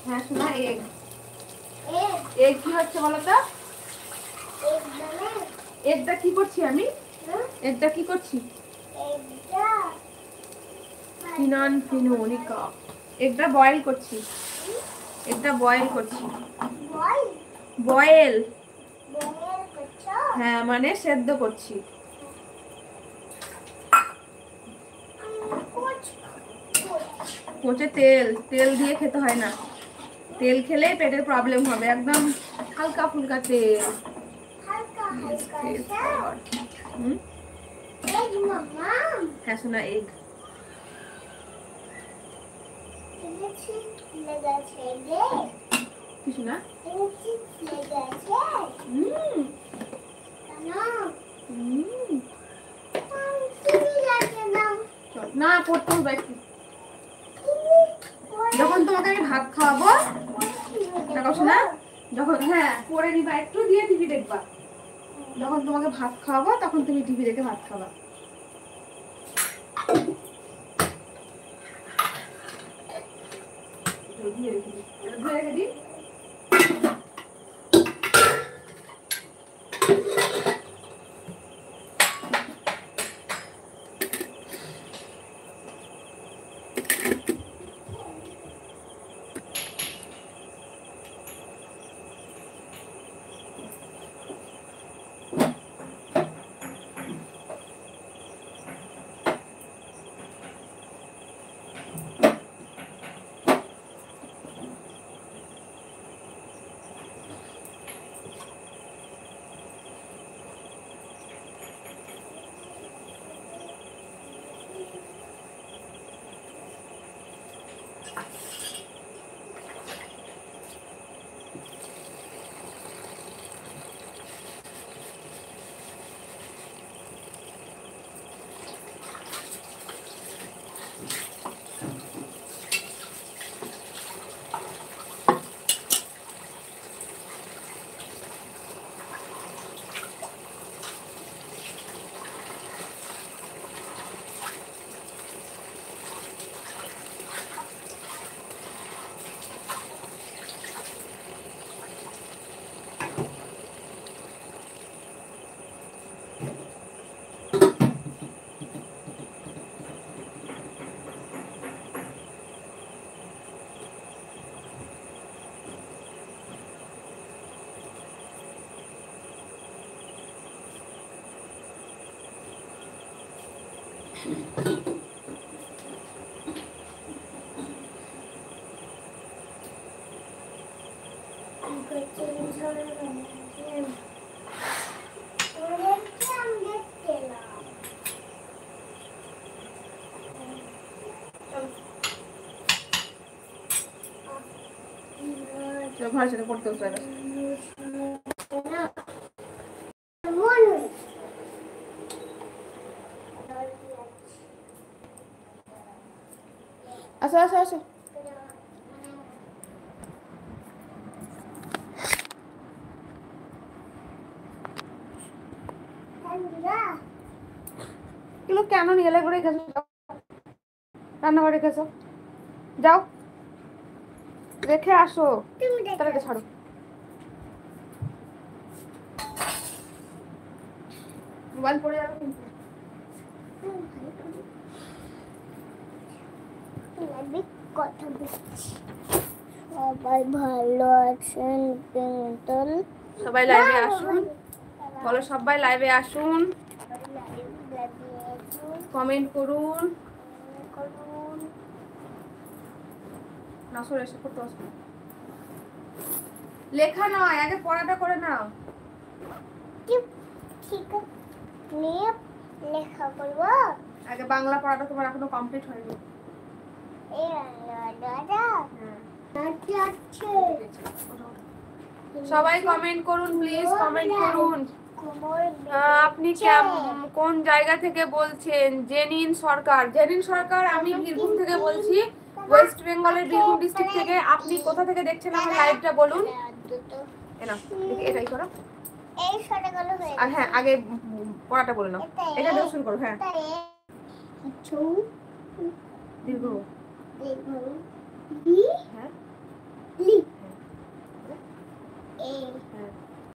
হ্যাঁ শোনা egg egg কি হচ্ছে বলো তো? এগটা কি করছি আমি? এগটা কি করছি? ফিনন ফিনোনিকা এগটা বয়েল করছি। এগটা বয়েল করছি। বয়েল হ্যাঁ মানে সেদ্ধ করছি। কোচে তেল তেল দিয়ে খেতে হয় না, তেল খেলেই পেটের প্রবলেম হবে। একদম হালকা ফুলকা তেল। হ্যাঁ শোনা এগ কিছু না না পড়তে হবে একটু। যখন তোমাকে আমি ভাত খাওয়াবো দেখো শোনা, যখন হ্যাঁ পড়ে নিবা একটু দিয়ে টিভি দেখবা। যখন তোমাকে ভাত খাওয়াবো তখন তুমি টিভি দেখে ভাত খাবা। ধুয়ে রেখে দিই। ঘরের সাথে পড়তে বসে আসো আসো আসো। এগুলো কেন নিয়ে এলে করে গেছো? রান্নাঘরে গেছো, যাও রেখে আসো। তাহলে ছাড়ো। মোবাইল পড়ে যাবে কিন্তু। কথা বলছি। সবাই ভালো আছেন কিন্তু সবাই লাইভে আসুন। বলো সবাই লাইভে আসুন, কমেন্ট করুন। না সরে এসে করতে আসুন। লেখা নয়, আগে পড়াটা করে নাও। ঠিক আছে নিয়ে লেখা করবো। আগে বাংলা পড়াটা তোমার এখনো কমপ্লিট হয়নি। সবাই কমেন্ট করুন প্লিজ, কমেন্ট করুন। আপনি কোন জায়গা থেকে বলছেন? জেনিন সরকার। জেনিন সরকার, আমি বীরভূম থেকে বলছি, ওয়েস্ট বেঙ্গলের বীরভূম ডিস্ট্রিক্ট থেকে। আপনি কোথা থেকে দেখছেন আমার লাইভটা বলুন। এটাই করো। আর হ্যাঁ আগে পড়াটা বলে নাও। এটা দিয়ে শুরু করো। হ্যাঁ দীর্ঘ হ্যাঁ এই হ্যাঁ